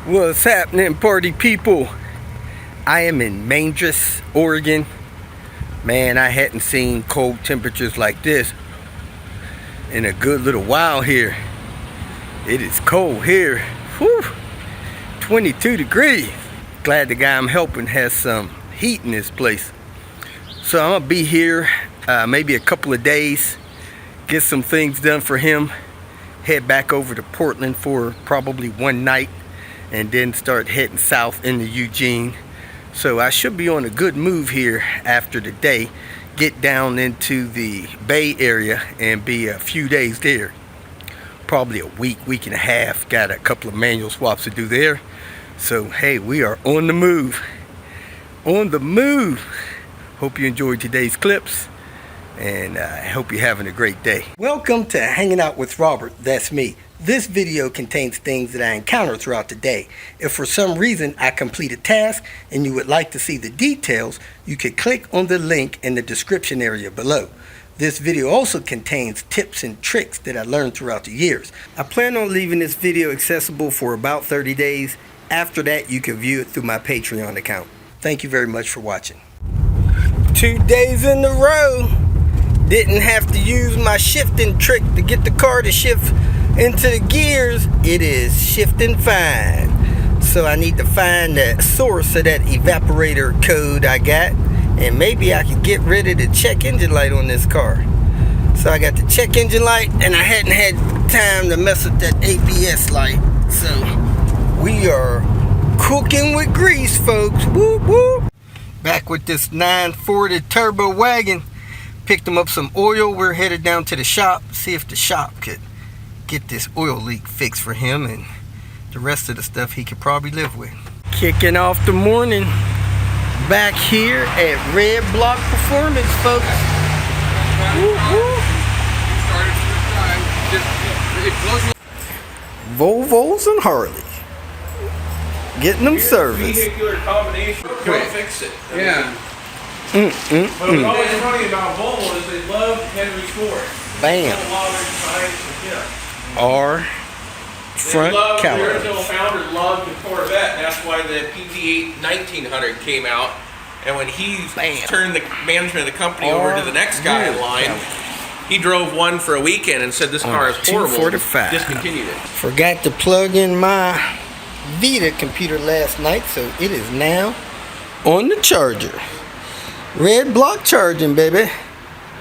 What's happening, party people? I am in Mangers, Oregon. Man, I hadn't seen cold temperatures like this in a good little while here. It is cold here. Whew. 22 degrees. Glad the guy I'm helping has some heat in this place. So I'm gonna be here maybe a couple of days, get some things done for him, head back over to Portland for probably one night, and then start heading south into Eugene. So I should be on a good move here after the day, get down into the Bay Area and be a few days there. Probably a week and a half. Got a couple of manual swaps to do there. So hey, we are on the move. On the move. Hope you enjoyed today's clips, and I hope you're having a great day. Welcome to Hanging Out with Robert. That's me. This video contains things that I encounter throughout the day. If for some reason I complete a task and you would like to see the details, you can click on the link in the description area below. This video also contains tips and tricks that I learned throughout the years. I plan on leaving this video accessible for about 30 days. After that, you can view it through my Patreon account. Thank you very much for watching. 2 days in a row. Didn't have to use my shifting trick to get the car to shift into the gears. It is shifting fine. So I need to find the source of that evaporator code I got, and maybe I can get rid of the check engine light on this car. So I got the check engine light, and I hadn't had time to mess with that ABS light. So we are cooking with grease, folks. Whoop whoop. Back with this 940 turbo wagon. Picked him up some oil. We're headed down to the shop, see if the shop could get this oil leak fixed for him, and the rest of the stuff he could probably live with. Kicking off the morning back here at Red Block Performance, folks. Woo, woo. Volvos and Harleys. Getting them serviced. Vehicular combination. Don't fix it. Yeah. But what's always funny about Volvo is they love Henry Ford. Bam. Our front calipers. The original founder loved the Corvette. That's why the PV8 1900 came out. And when he turned the management of the company over to the next guy in line, he drove one for a weekend and said this car is horrible. Discontinued it. Forgot to plug in my Vita computer last night, so it is now on the charger. Red block charging, baby.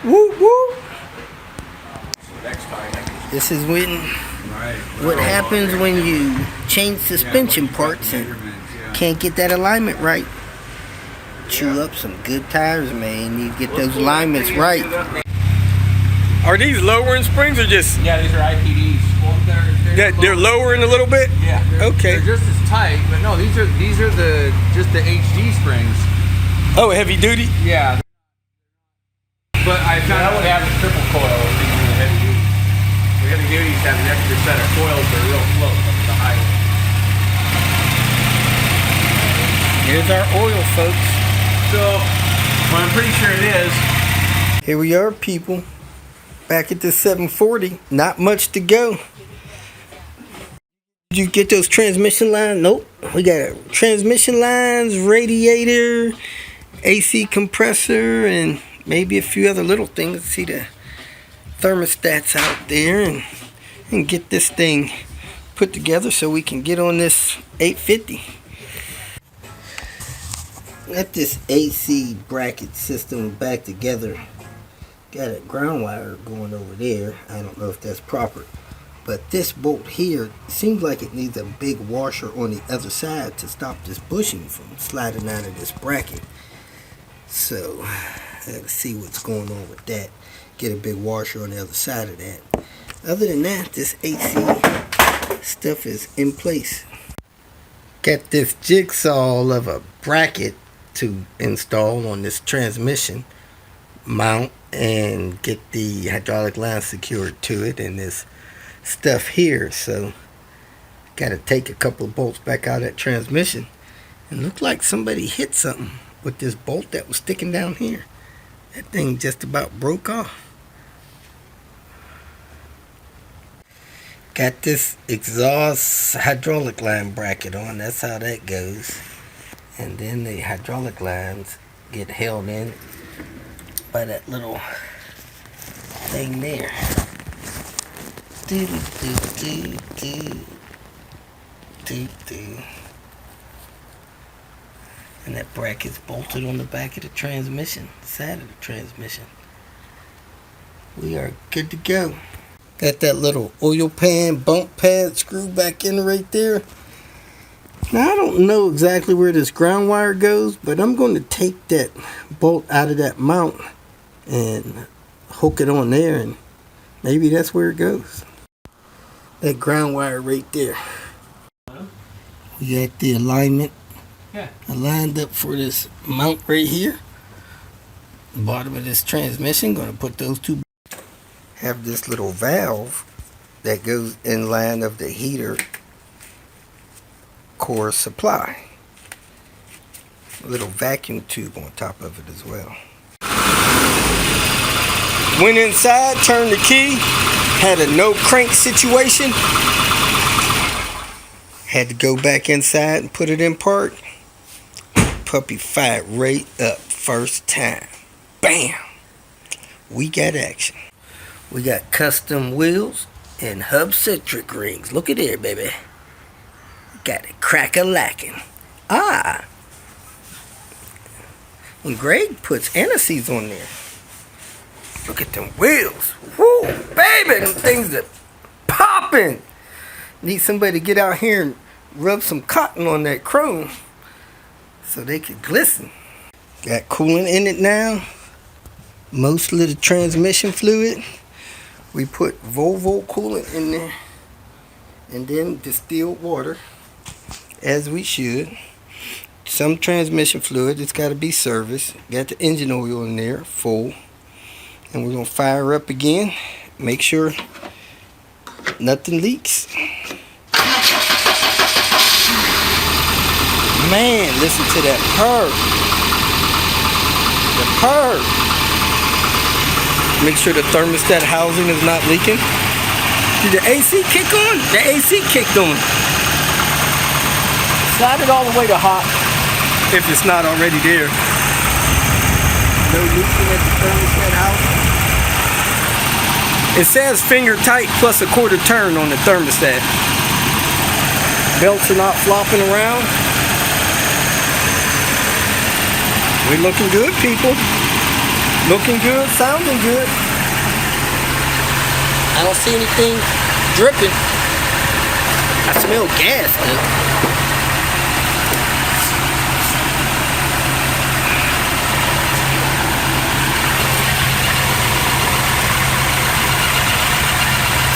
Woo woo. This is what happens when you change suspension parts and can't get that alignment right. Chew up some good tires, man. You get those alignments right. Are these lowering springs or just? Yeah, these are IPDs. Well, they're lowering a little bit. Yeah. Okay. They're just as tight, but no, these are just the HD springs. Oh, heavy duty? Yeah. But I found out they have a triple coil if you do the heavy duty. The heavy duties have an extra set of coils that are real slow up the highway. Here's our oil, folks. So, well, I'm pretty sure it is. Here we are, people. Back at the 740. Not much to go. Did you get those transmission lines? Nope. We got transmission lines, radiator, AC compressor, and maybe a few other little things. See the thermostats out there, and get this thing put together so we can get on this 850. Got this AC bracket system back together. Got a ground wire going over there. I don't know if that's proper, but this bolt here seems like it needs a big washer on the other side to stop this bushing from sliding out of this bracket. So let's see what's going on with that. Get a big washer on the other side of that. Other than that, this AC stuff is in place. Got this jigsaw of a bracket to install on this transmission mount and get the hydraulic line secured to it, and this stuff here. So got to take a couple of bolts back out of that transmission, and looked like somebody hit something with this bolt that was sticking down here. That thing just about broke off. Got this exhaust hydraulic line bracket on. That's how that goes. And then the hydraulic lines get held in by that little thing there. Do do do do do. And that bracket's bolted on the back of the transmission, side of the transmission. We are good to go. Got that little oil pan bump pad screwed back in right there. Now I don't know exactly where this ground wire goes, but I'm going to take that bolt out of that mount and hook it on there, and maybe that's where it goes. That ground wire right there. We got the alignment lined up for this mount right here. The bottom of this transmission, going to put those two. Have this little valve that goes in line of the heater core supply. A little vacuum tube on top of it as well. Went inside, turned the key, had a no crank situation. Had to go back inside and put it in park. Puppy fired right up first time. Bam! We got action. We got custom wheels and hub-centric rings. Look at there, baby. Got it crack-a-lacking. Ah! And Greg puts anti-seize on there. Look at them wheels. Woo, baby, them things are popping. Need somebody to get out here and rub some cotton on that chrome so they can glisten. Got coolant in it now. Mostly the transmission fluid. We put Volvo coolant in there, and then distilled water, as we should. Some transmission fluid, it's got to be serviced. Got the engine oil in there, full. And we're going to fire up again. Make sure nothing leaks. Man, listen to that purr. The purr. Make sure the thermostat housing is not leaking. Did the AC kick on? The AC kicked on. Slide it all the way to hot if it's not already there. No leaking at the thermostat housing. It says finger tight plus a quarter turn on the thermostat. Belts are not flopping around. We're looking good, people. Looking good, sounding good. I don't see anything dripping. I smell gas, though.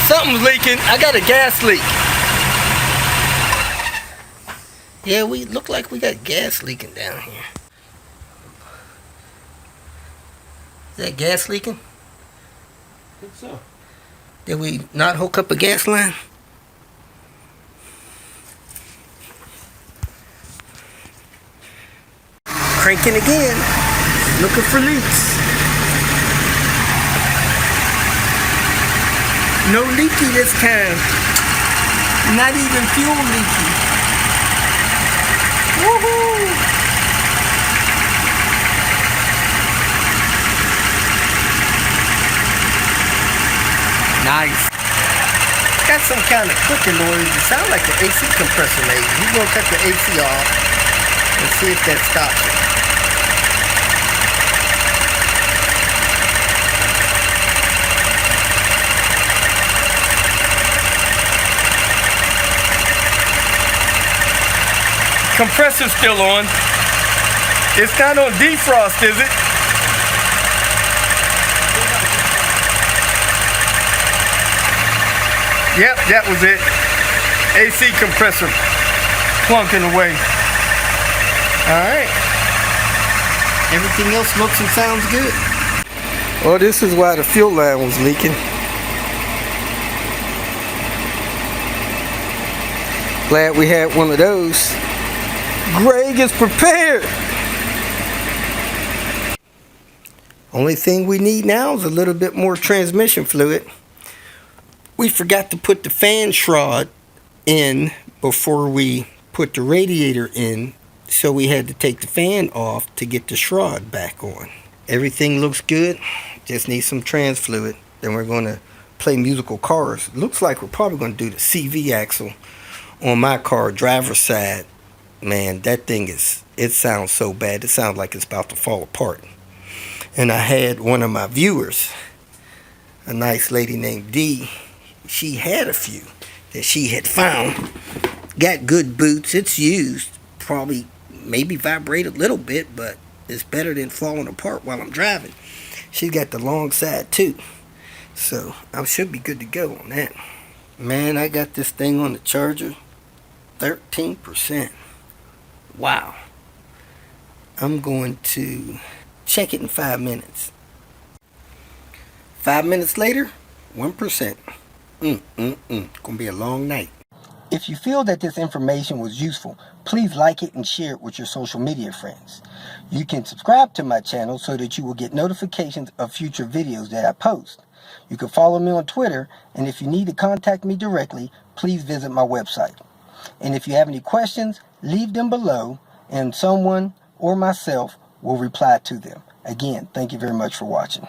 Something's leaking. I got a gas leak. Yeah, we look like we got gas leaking down here. Is that gas leaking? I think so. Did we not hook up a gas line? Cranking again. Looking for leaks. No leaky this time. Not even fuel leaky. Woohoo! Nice. Got some kind of clicking noise. It sounds like the AC compressor made. We're going to cut the AC off and see if that stops it. Compressor's still on. It's not on defrost, is it? Yep, that was it. AC compressor plunking away. Alright. Everything else looks and sounds good. Well, this is why the fuel line was leaking. Glad we had one of those. Greg is prepared. Only thing we need now is a little bit more transmission fluid. We forgot to put the fan shroud in before we put the radiator in, so we had to take the fan off to get the shroud back on. Everything looks good, just need some trans fluid. Then we're going to play musical cars. Looks like we're probably going to do the CV axle on my car, driver's side. Man, that thing it sounds so bad. It sounds like it's about to fall apart. And I had one of my viewers, a nice lady named Dee, she had a few that she had found. Got good boots. It's used. Probably maybe vibrate a little bit, but it's better than falling apart while I'm driving. She's got the long side too. So I should be good to go on that. Man, I got this thing on the charger. 13%. Wow. I'm going to check it in 5 minutes. 5 minutes later, 1%. Gonna be a long night. If you feel that this information was useful, please like it and share it with your social media friends. You can subscribe to my channel so that you will get notifications of future videos that I post. You can follow me on Twitter, and if you need to contact me directly, please visit my website. And if you have any questions, leave them below, and someone or myself will reply to them. Again, thank you very much for watching.